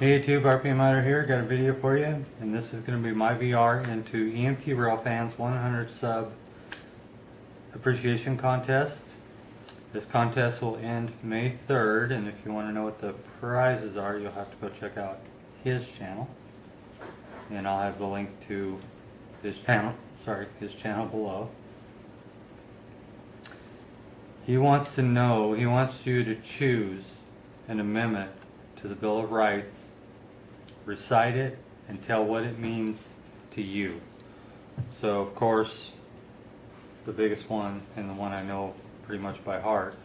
Hey YouTube, RPM Miter here, got a video for you, and this is going to be my VR into EMTRailfan's 100 sub appreciation contest. This contest will end May 3rd, and if you want to know what the prizes are, you'll have to go check out his channel. And I'll have the link to his channel below. He wants to know, he wants you to choose an amendment to the Bill of Rights, recite it, and tell what it means to you. So of course, the biggest one, and the one I know pretty much by heart,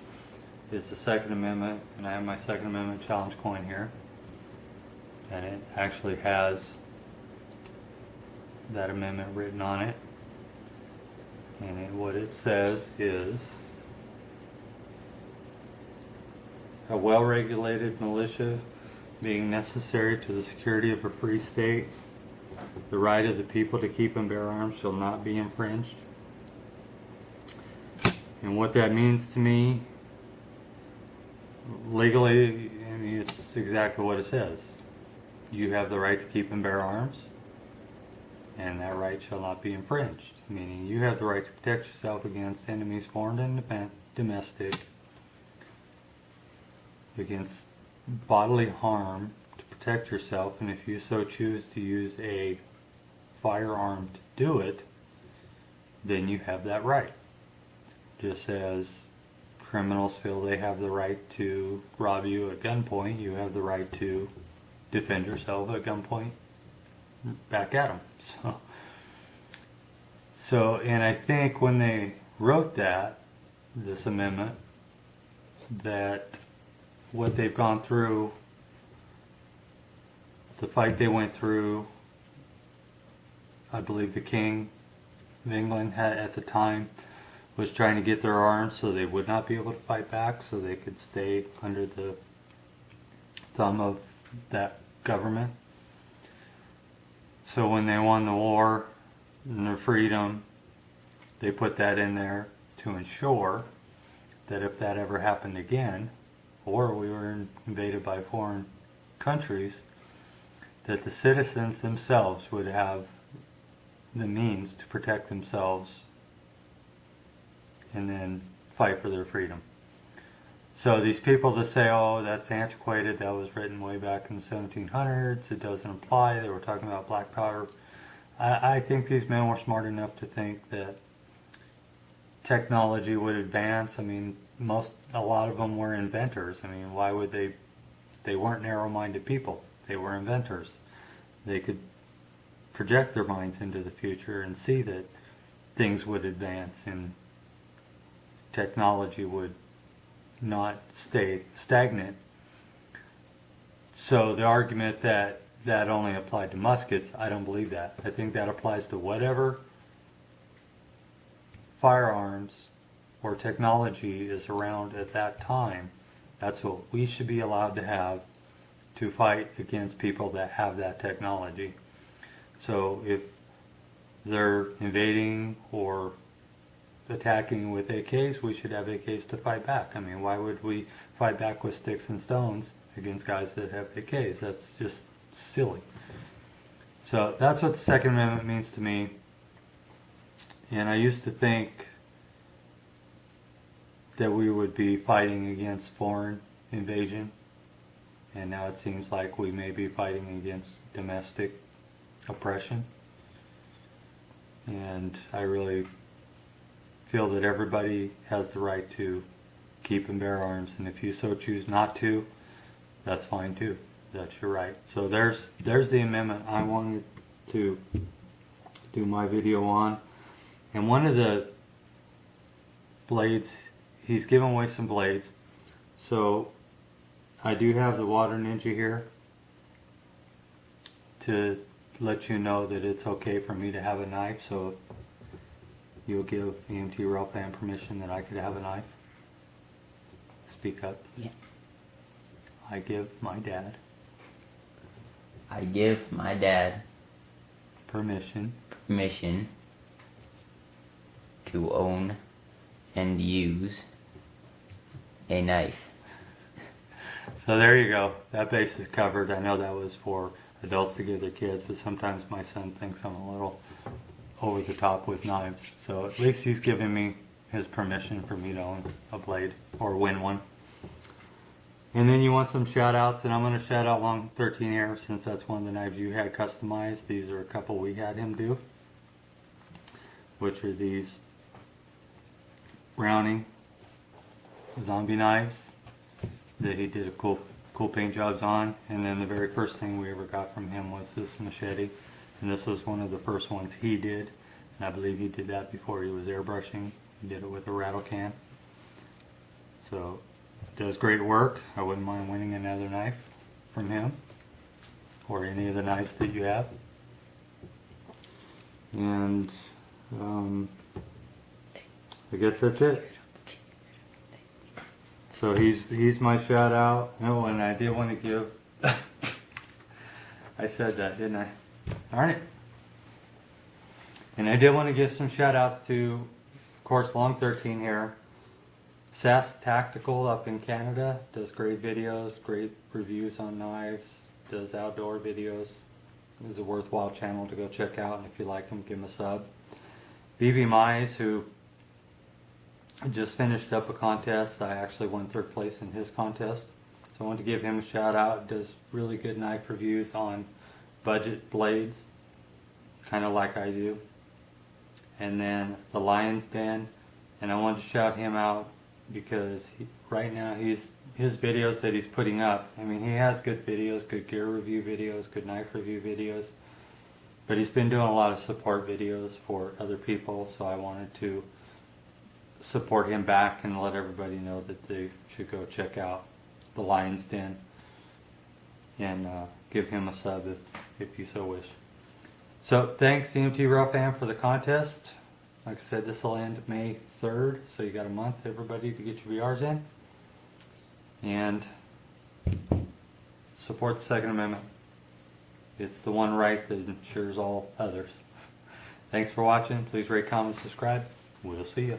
is the Second Amendment, and I have my Second Amendment challenge coin here, and it actually has that amendment written on it, and what it says is: a well-regulated militia being necessary to the security of a free state, the right of the people to keep and bear arms shall not be infringed. And what that means to me, legally, I mean, it's exactly what it says. You have the right to keep and bear arms, and that right shall not be infringed. Meaning you have the right to protect yourself against enemies, foreign and domestic, against bodily harm, to protect yourself, and if you so choose to use a firearm to do it, then you have that right. Just as criminals feel they have the right to rob you at gunpoint, you have the right to defend yourself at gunpoint back at them. So and I think when they wrote this amendment, that what they've gone through, the fight they went through, I believe the King of England had at the time was trying to get their arms so they would not be able to fight back, so they could stay under the thumb of that government. So when they won the war and their freedom, they put that in there to ensure that if that ever happened again, or we were invaded by foreign countries, that the citizens themselves would have the means to protect themselves and then fight for their freedom. So these people that say, oh, that's antiquated, that was written way back in the 1700s, it doesn't apply, they were talking about black powder. I think these men were smart enough to think that technology would advance. I mean, a lot of them were inventors. I mean, why would they weren't narrow-minded people. They were inventors. They could project their minds into the future and see that things would advance and technology would not stay stagnant. So the argument that that only applied to muskets, I don't believe that. I think that applies to whatever firearms or technology is around at that time. That's what we should be allowed to have to fight against people that have that technology. So if they're invading or attacking with AKs, we should have AKs to fight back. I mean, why would we fight back with sticks and stones against guys that have AKs? That's just silly. So that's what the Second Amendment means to me. And I used to think that we would be fighting against foreign invasion, and now it seems like we may be fighting against domestic oppression. And I really feel that everybody has the right to keep and bear arms, and if you so choose not to, that's fine too. That's your right. So there's the amendment I wanted to do my video on. And one of the blades, he's given away some blades. So I do have the Water Ninja here to let you know that it's okay for me to have a knife. So you'll give EMTRailfan permission that I could have a knife. Speak up. Yeah. I give my dad permission to own and use a knife. So there you go. That base is covered. I know that was for adults to give their kids, but sometimes my son thinks I'm a little over the top with knives. So at least he's giving me his permission for me to own a blade or win one. And then you want some shout outs, and I'm going to shout out Long 13 here since that's one of the knives you had customized. These are a couple we had him do, which are these Browning zombie knives that he did a cool paint jobs on. And then the very first thing we ever got from him was this machete, and this was one of the first ones he did, and I believe he did that before he was airbrushing. He did it with a rattle can. So does great work. I wouldn't mind winning another knife from him or any of the knives that you have. And I guess that's it. So he's my shout out. Oh, and I did want to give I said that, didn't I? Darn it. And I did want to give some shout outs to, of course, Long 13 here. SAS Tactical up in Canada does great videos, great reviews on knives, does outdoor videos. Is a worthwhile channel to go check out, and if you like him, give him a sub. BB Mize, who just finished up a contest. I actually won 3rd place in his contest, so I want to give him a shout out. Does really good knife reviews on budget blades, kind of like I do. And then the Lion's Den, and I want to shout him out because right now his videos that he's putting up, I mean, he has good videos, good gear review videos, good knife review videos, but he's been doing a lot of support videos for other people, so I wanted to support him back and let everybody know that they should go check out the Lion's Den and give him a sub if you so wish. So thanks EMTRailfan for the contest. Like I said, this will end May 3rd, so you got a month, everybody, to get your VRs in. And support the Second Amendment. It's the one right that ensures all others. Thanks for watching. Please rate, comment, subscribe. We'll see you.